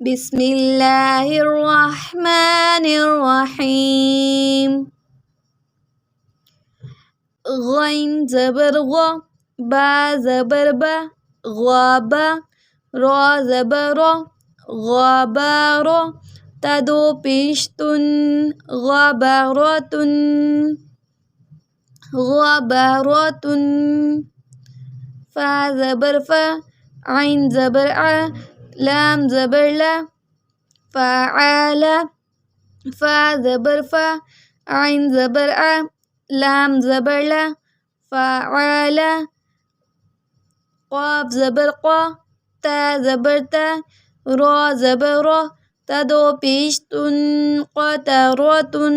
बिस्मिल्लाहिर्रहमानिर्रहीम। गैन ज़बर ग, बा ज़बर बा, ग़ाबा, रा ज़बर रा, ग़ाबारा, ता दो पेश तुन, ग़ाबारातुन, ग़ाबारातुन। फा ज़बर फ़ा, ऐन ज़बर आ, लाम ज़बर ला, फ़अला, फ़ा ज़बर फ़ा, ऐन ज़बर आ, लाम ज़बर ला, फ़अला। क़ाफ ज़बर क़ा, ता ज़बर ता, रा ज़बर रा, ता दो पेश तुन, क़तारातुन।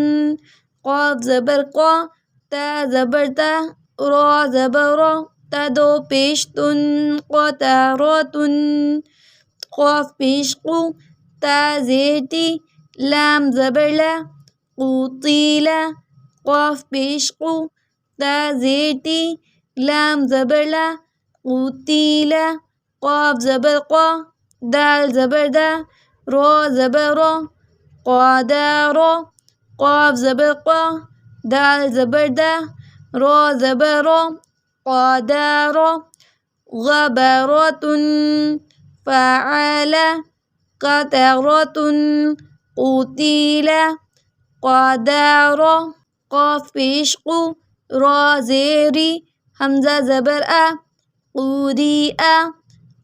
क़ाफ ज़बर क़ा, ता ज़बर ता, रा ज़बर रा, ता दो पेश तुन, क़तारातुन। क़ाफ पेश क़ु, ता ज़ेर ती, लाम ज़बर ला, क़ुतीला। क़ाफ पेश क़ु, ता ज़ेर ती, लाम ज़बर ला, क़ुतीला। क़ाफ ज़बर क़ा, दाल ज़बर दा, रा ज़बर रा, क़ादारा। क़ाफ ज़बर क़ा, दाल ज़बर दा, रा ज़बर रा, क़ादारा। ग़बारातुन, फ़अला, क़तारातुन, क़ुतीला, क़दारा। क़ाफ पेश क़ु, रा ज़ेरी, हमज़ा ज़बर आ, क़ुरीआ।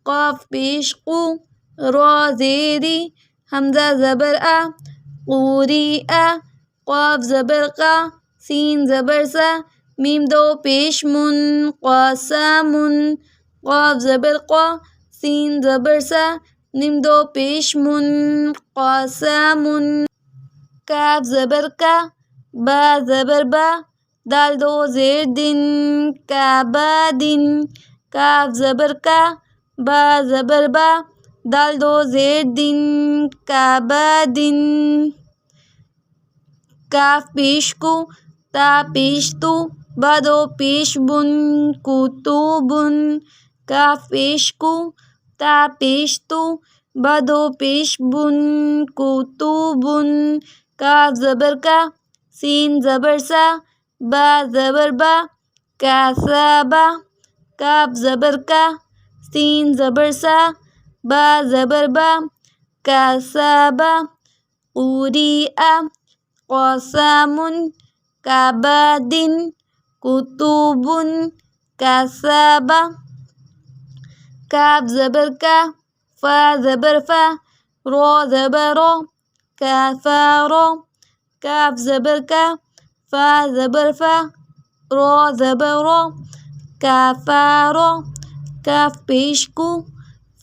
क़ाफ पेश क़ु, रा ज़ेरी, हमज़ा ज़बर आ, क़ुरीआ। क़ाफ ज़बर क़ा, सीन ज़बर सा, मीम दो पेश मुन, क़ासामुन। क़ाफ ज़बर क़ा, सीन ज़बर सा, मीम दो पेश मुन, क़ासामुन। काफ ज़बर का, बा ज़बर बा, दाल दो ज़ेर दिन, काबादिन। काफ ज़बर का, बा ज़बर बा, दाल दो ज़ेर दिन, काबादिन। काफ पेश कु, ता पेश तु, बा दो पेश बुन, कुतुबुन। काफ पेश कु, ता पेश तु, बा दो पेश बुन, कुतुबुन। काफ ज़बर का, सीन ज़बर सा, बा ज़बर बा, कासाबा। काफ ज़बर का, सीन ज़बर सा, बा ज़बर बा, कासाबा। क़ुरीआ, क़ासामुन, काबादिन, कुतुबुन, कासाबा। काफ ज़बर का, फ़ा ज़बर फ़ा, रा ज़बर रा, काफ़ारा। काफ ज़बर का, फ़ा ज़बर फ़ा, रा ज़बर रा, काफ़ारा। काफ पेश कु,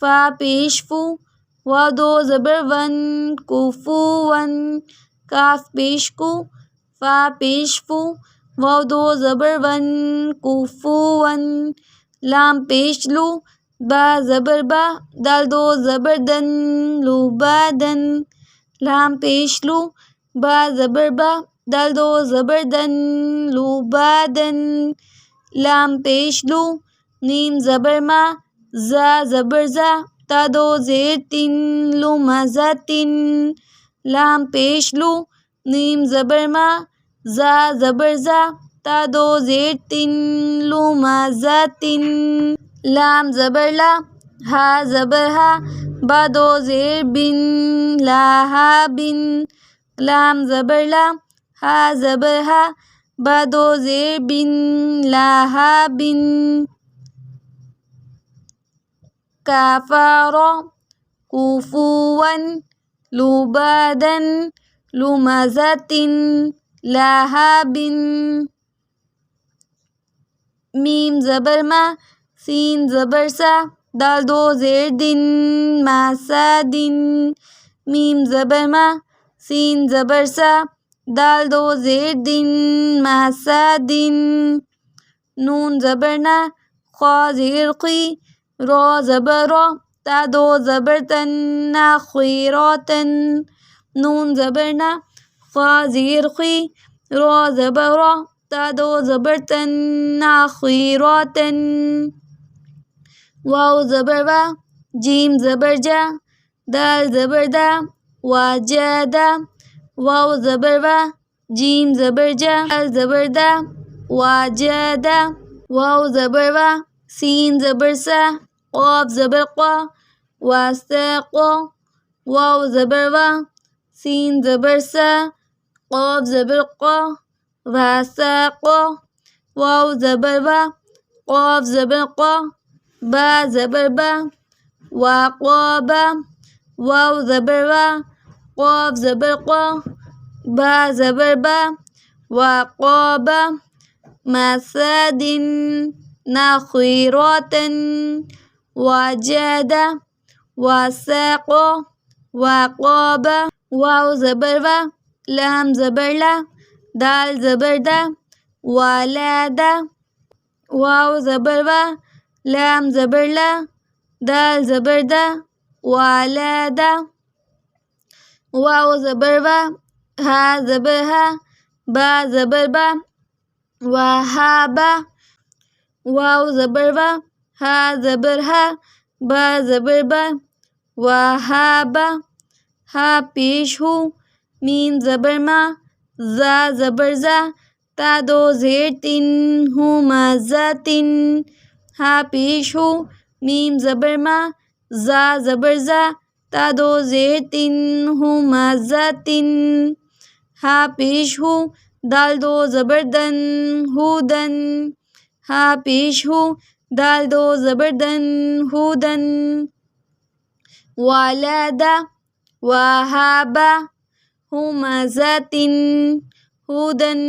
फ़ा पेश फ़ु, वा दो ज़बर वन, कुफ़ुवन। काफ पेश कु, फ़ा पेश फ़ु, वा दो ज़बर वन, कुफ़ुवन। लाम पेश लु, बा ज़बर बा, दाल दो ज़बर दन, लुबादन। लाम पेश लु, बा ज़बर बा, दाल दो ज़बर दन, लुबादन। लाम पेश लु, नीम ज़बर मा, ज़ा ज़बर ज़ा, ता दो ज़ेर तिन, लुमज़ातिन। लाम पेश लु, नीम ज़बर मा, ज़ा ज़बर ज़ा, ता दो ज़ेर तिन, लुमज़ातिन। लाम ज़बर ला, हा ज़बर हा, बा दो ज़ेर बिन, लाहाबिन। लाम ज़बर ला, हा ज़बर हा, बा दो ज़ेर बिन, लाहाबिन। काफ़ारा, कुफ़ुवन, लुबादन, लुमज़ातिन, लाहाबिन। मीम ज़बर मा, सीन ज़बर सा, दाल दो ज़ेर दिन, मासादिन। मीम ज़बर मा, सीन ज़बर सा, दाल दो ज़ेर दिन, मासादिन। नून ज़बर ना, ख़ा ज़ेर क़ी, रा ज़बर रा, ता दो ज़बर तन, नाख़िरातन। नून ज़बर ना, ख़ा ज़ेर क़ी, रा ज़बर रा, ता दो ज़बर तन, नाख़िरातन। वाव ज़बर वा, जीम ज़बर जा, दाल ज़बर दा वाजादा वाव ज़बर वा जीम ज़बर जा दाल ज़बर दा वाजादा वाव ज़बर वा सीन ज़बर सा क़ाफ ज़बर क़ा वासाक़ा वाव ज़बर वा सीन ज़बर सा क़ाफ ज़बर क़ा वासाक़ा वाव ज़बर वा क़ाफ ज़बर क़ा बा ज़बर बा वाक़ाबा वाव ज़बर वा क़ाफ ज़बर क़ा बा ज़बर बा वाक़ाबा मसादिन नाख़िरातन वाजादा वासाक़ा वाक़ाबा वाव ज़बर वा लाम ज़बर ला दाल ज़बर दा वालादा वाव ज़बर वा लाम ज़बर ला दाल ज़बर दा वालादा वाव ज़बर वा हा ज़बर हा बा ज़बर बा वहाबा वाव ज़बर वा हा ज़बर हा बा ज़बर बा वहाबा हा पेश हूँ मीम ज़बर मा ज़ा ज़बर ज़ा ता दो ज़ेर तिन हूँ मज़ा तिन हा पेश हूँ मीम ज़बर मा ज़ा ज़बर ज़ा ता दो ज़ेर तिन हूँ मज़ा तिन हा पेश हूँ दाल दो ज़बर दन हुदन हा पेश हूँ दाल दो ज़बर दन हुदन वालादा वहाबा हुमज़तिन हुदन।